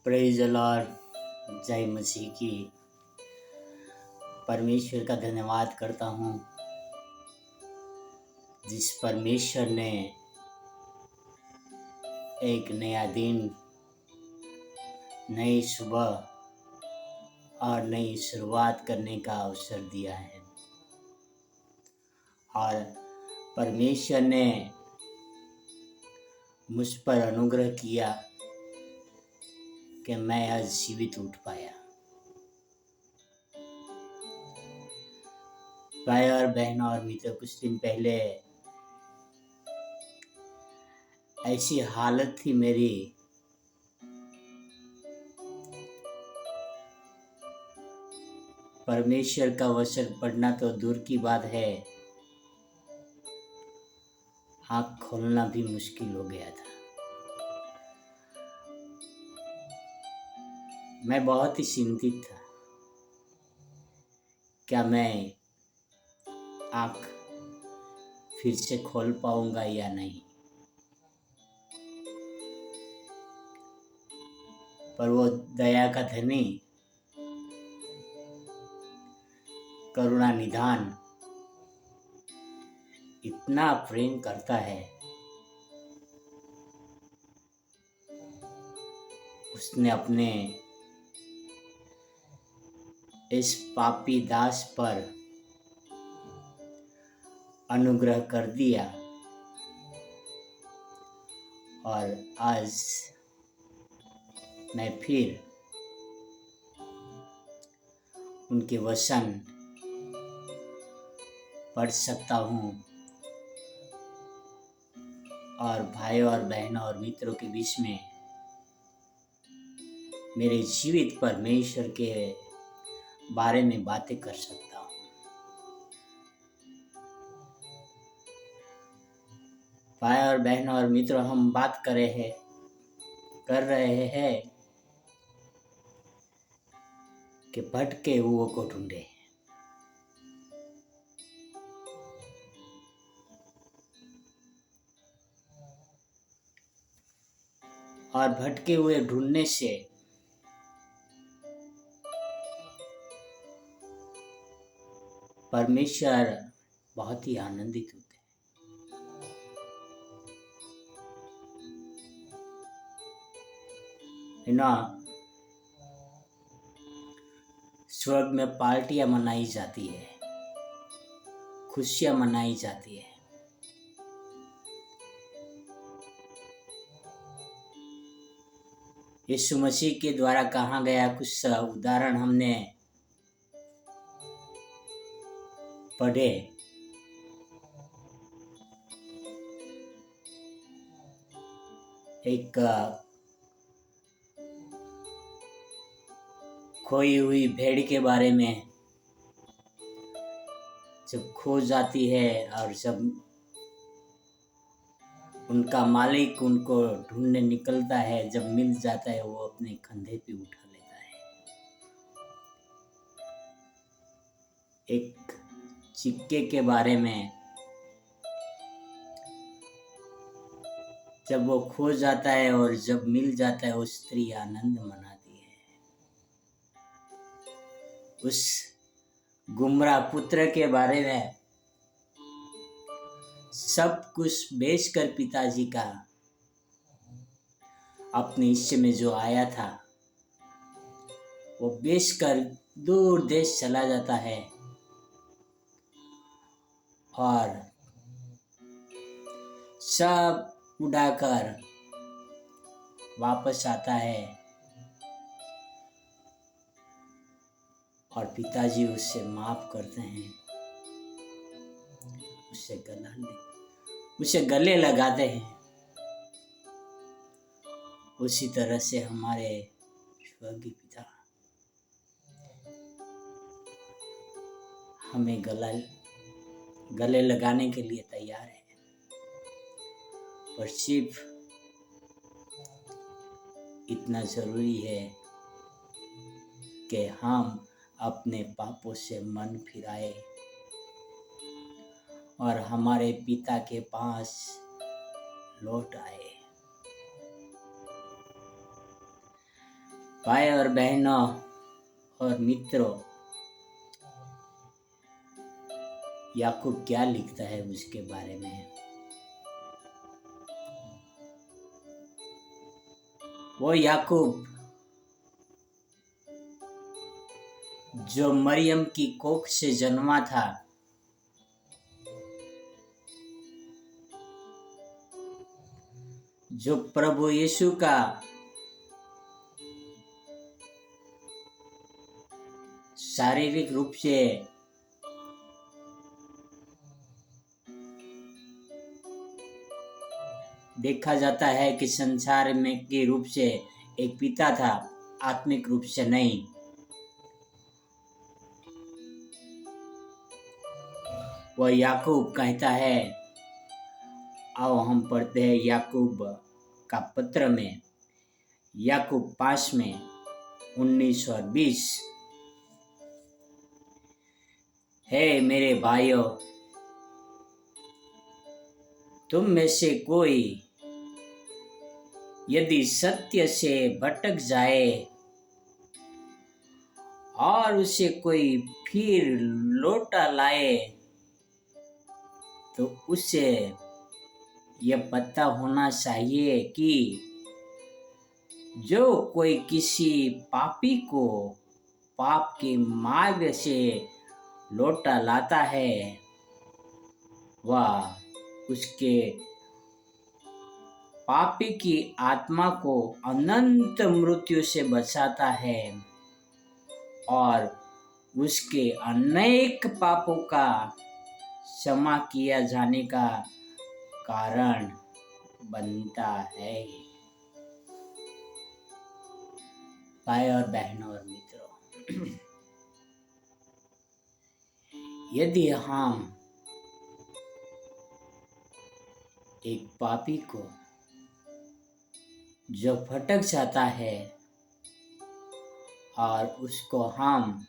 Praise the Lord. जय मसीह की। परमेश्वर का धन्यवाद करता हूँ जिस परमेश्वर ने एक नया दिन, नई सुबह और नई शुरुआत करने का अवसर दिया है। और परमेश्वर ने मुझ पर अनुग्रह किया कि मैं आज जीवित उठ पाया। भाई और बहनों और मित्रों, कुछ दिन पहले ऐसी हालत थी मेरी, परमेश्वर का वचन पढ़ना तो दूर की बात है, आँख खोलना भी मुश्किल हो गया था। मैं बहुत ही चिंतित था, क्या मैं आँख फिर से खोल पाऊंगा या नहीं। पर वो दया का धनी, करुणा निधान इतना प्रेम करता है, उसने अपने इस पापी दास पर अनुग्रह कर दिया और आज मैं फिर उनके वचन पढ़ सकता हूँ और भाइयों और बहनों और मित्रों के बीच में मेरे जीवित परमेश्वर के बारे में बातें कर सकता हूँ। भाई और बहनों और मित्रों, हम बात कर रहे हैं कि भटके हुओं को ढूंढे। और भटके हुए ढूंढने से परमेश्वर बहुत ही आनंदित होते हैं। ना स्वर्ग में पार्टियां मनाई जाती है, खुशियां मनाई जाती है। यीशु मसीह के द्वारा कहा गया कुछ उदाहरण हमने पढ़े। एक खोई हुई भेड़ के बारे में, जब खो जाती है और जब उनका मालिक उनको ढूंढने निकलता है, जब मिल जाता है वो अपने कंधे पे उठा लेता है। एक सिक्के के बारे में, जब वो खो जाता है और जब मिल जाता है वो स्त्री आनंद मनाती है। उस गुमराह पुत्र के बारे में, सब कुछ बेचकर पिताजी का अपने हिस्से में जो आया था वो बेचकर दूर देश चला जाता है और सब उड़ाकर वापस आता है और पिताजी उससे माफ करते हैं, उसे गले लगाते हैं। उसी तरह से हमारे स्वर्गीय पिता हमें गले लगाने के लिए तैयार है, पर सिर्फ इतना जरूरी है कि हम अपने पापों से मन फिराए और हमारे पिता के पास लौट आए। भाई और बहनों और मित्रों, याकूब क्या लिखता है उसके बारे में। वो याकूब जो मरियम की कोख से जन्मा था, जो प्रभु यीशु का शारीरिक रूप से देखा जाता है कि संसार में के रूप से एक पिता था, आत्मिक रूप से नहीं। वह याकूब कहता है, आओ हम पढ़ते हैं याकूब का पत्र में, याकूब 5 में 19 और 20। हे मेरे भाइयों, तुम में से कोई यदि सत्य से भटक जाए और उसे कोई फिर लौटा लाए, तो उसे यह पता होना चाहिए कि जो कोई किसी पापी को पाप के मार्ग से लौटा लाता है, वह उसके पापी की आत्मा को अनंत मृत्यु से बचाता है और उसके अनेक पापों का क्षमा किया जाने का कारण बनता है। भाई और बहनों और मित्रों, यदि हम एक पापी को जो भटक जाता है और उसको हम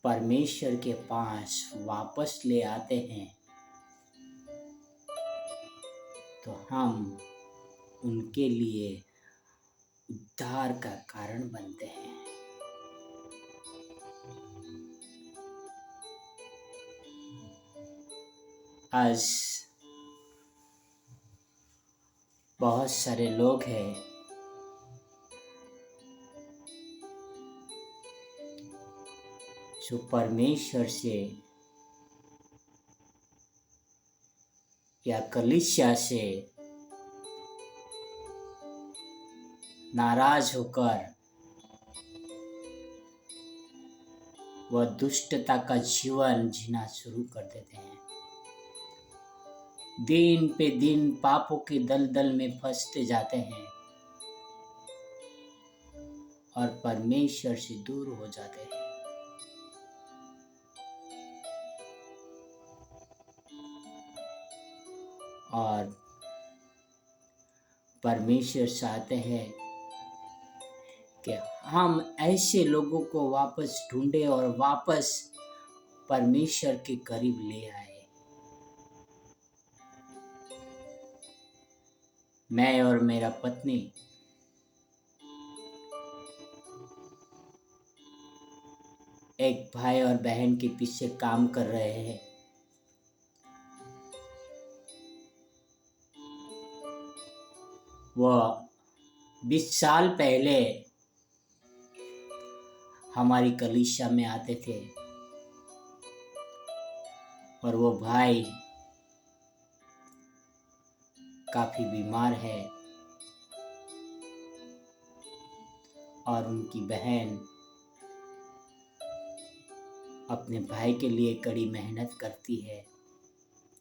परमेश्वर के पास वापस ले आते हैं, तो हम उनके लिए उद्धार का कारण बनते हैं। आज बहुत सारे लोग हैं जो परमेश्वर से या कलीसिया से नाराज होकर वह दुष्टता का जीवन जीना शुरू कर देते हैं। दिन पे दिन पापों के दलदल में फंसते जाते हैं और परमेश्वर से दूर हो जाते हैं। और परमेश्वर चाहते हैं कि हम ऐसे लोगों को वापस ढूंढे और वापस परमेश्वर के करीब ले आए। मैं और मेरा पत्नी एक भाई और बहन के पीछे काम कर रहे हैं। वह 20 साल पहले हमारी कलीसिया में आते थे और वो भाई काफी बीमार है और उनकी बहन अपने भाई के लिए कड़ी मेहनत करती है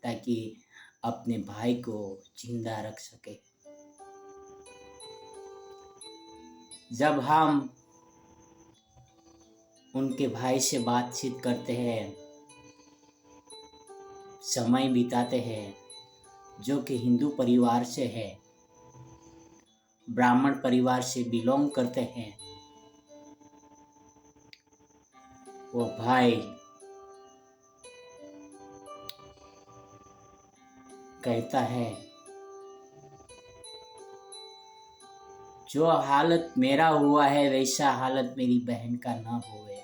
ताकि अपने भाई को जिंदा रख सके। जब हम उनके भाई से बातचीत करते हैं, समय बिताते हैं, जो कि हिंदू परिवार से है, ब्राह्मण परिवार से बिलोंग करते हैं, वो भाई कहता है जो हालत मेरा हुआ है वैसा हालत मेरी बहन का ना होवे।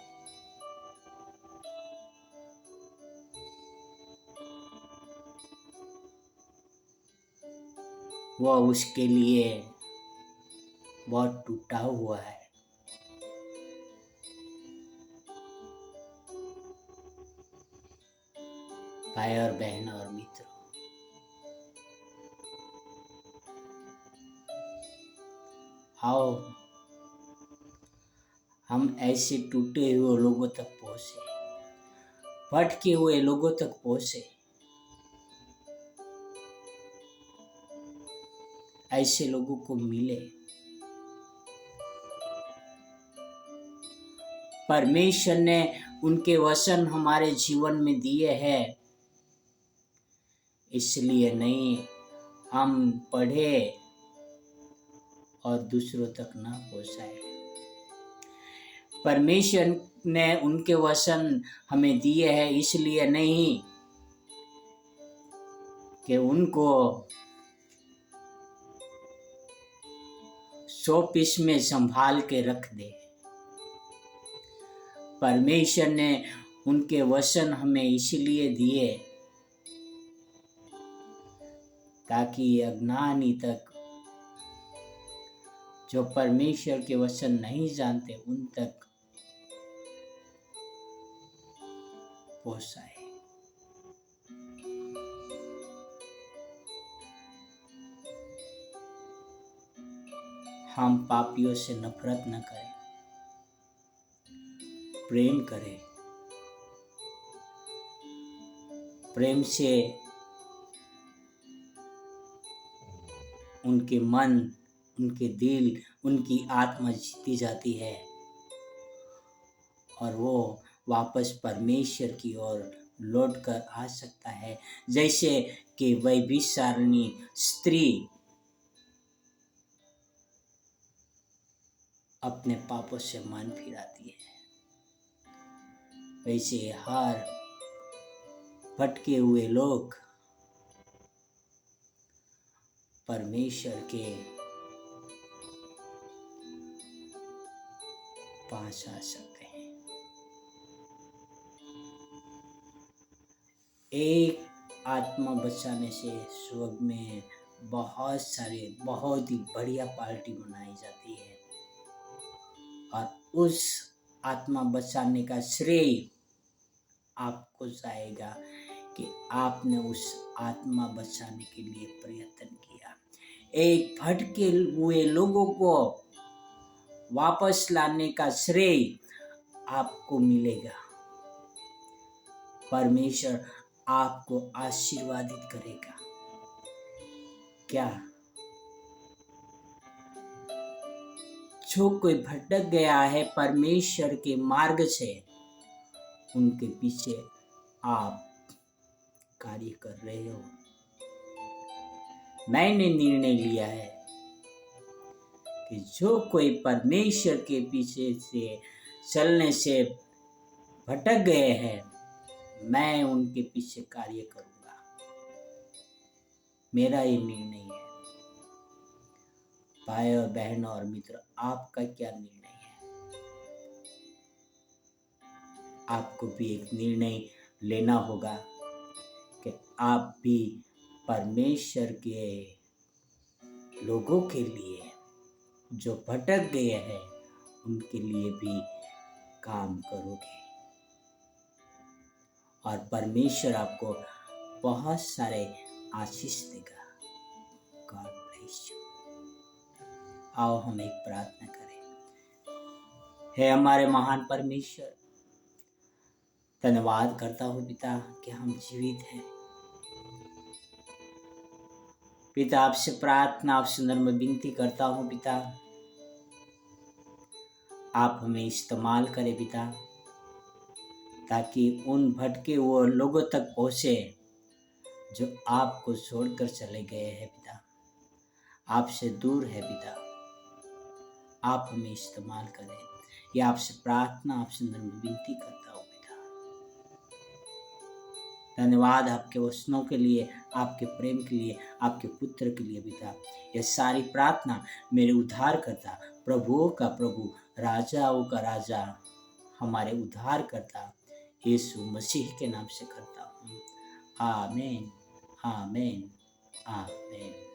वह उसके लिए बहुत टूटा हुआ है। भाई और बहन और मित्रों, आओ हम ऐसे टूटे हुए लोगों तक पहुंचे, भटके हुए लोगों तक पहुंचे, ऐसे लोगों को मिले। परमेश्वर ने उनके वचन हमारे जीवन में दिए हैं, इसलिए नहीं हम पढ़े और दूसरों तक ना पहुंचाए। परमेश्वर ने उनके वचन हमें दिए हैं इसलिए नहीं कि उनको शोपीस में संभाल के रख दे। परमेश्वर ने उनके वचन हमें इसलिए दिए ताकि अज्ञानी तक, जो परमेश्वर के वचन नहीं जानते, उन तक पहुंचाए। हम पापियों से नफरत न करें, प्रेम करें। प्रेम से उनके मन, उनके दिल, उनकी आत्मा जीती जाती है और वो वापस परमेश्वर की ओर लौट कर आ सकता है। जैसे कि व्यभिचारिणी स्त्री अपने पापों से मन फिराती है, वैसे हर भटके हुए लोग परमेश्वर के पास आ सकते हैं। एक आत्मा बचाने से स्वर्ग में बहुत ही बढ़िया पार्टी मनाई जाती है और उस आत्मा बचाने का श्रेय आपको जाएगा कि आपने उस आत्मा बचाने के लिए प्रयत्न किया। एक भटके हुए लोगों को वापस लाने का श्रेय आपको मिलेगा। परमेश्वर आपको आशीर्वादित करेगा। क्या जो कोई भटक गया है परमेश्वर के मार्ग से, उनके पीछे आप कार्य कर रहे हो। मैंने निर्णय लिया है कि जो कोई परमेश्वर के पीछे से चलने से भटक गए हैं, मैं उनके पीछे कार्य करूंगा। मेरा ये निर्णय है। भाई और बहन और मित्र, आपका क्या निर्णय है? आपको भी एक निर्णय लेना होगा कि आप भी परमेश्वर के लोगों के लिए, जो भटक गए हैं, उनके लिए भी काम करोगे और परमेश्वर आपको बहुत सारे आशीष देगा। God bless you. आओ हम एक प्रार्थना करें। हे हमारे महान परमेश्वर, धन्यवाद करता हूँ पिता कि हम जीवित हैं। पिता आपसे प्रार्थना, आपसे नम्र विनती करता हूँ पिता, आप हमें इस्तेमाल करें पिता, ताकि उन भटके हुए लोगों तक पहुँचे जो आपको छोड़कर चले गए हैं पिता, आपसे दूर है पिता। आप हमें इस्तेमाल करें, ये आपसे प्रार्थना, आपसे नम्र विनती करता हूँ पिता। धन्यवाद आपके वचनों के लिए, आपके प्रेम के लिए, आपके पुत्र के लिए पिता। यह सारी प्रार्थना मेरे उद्धारकर्ता, प्रभुओं का प्रभु, राजाओं का राजा, हमारे उद्धारकर्ता यीशु मसीह के नाम से करता हूँ। आमीन, आमीन, आमीन।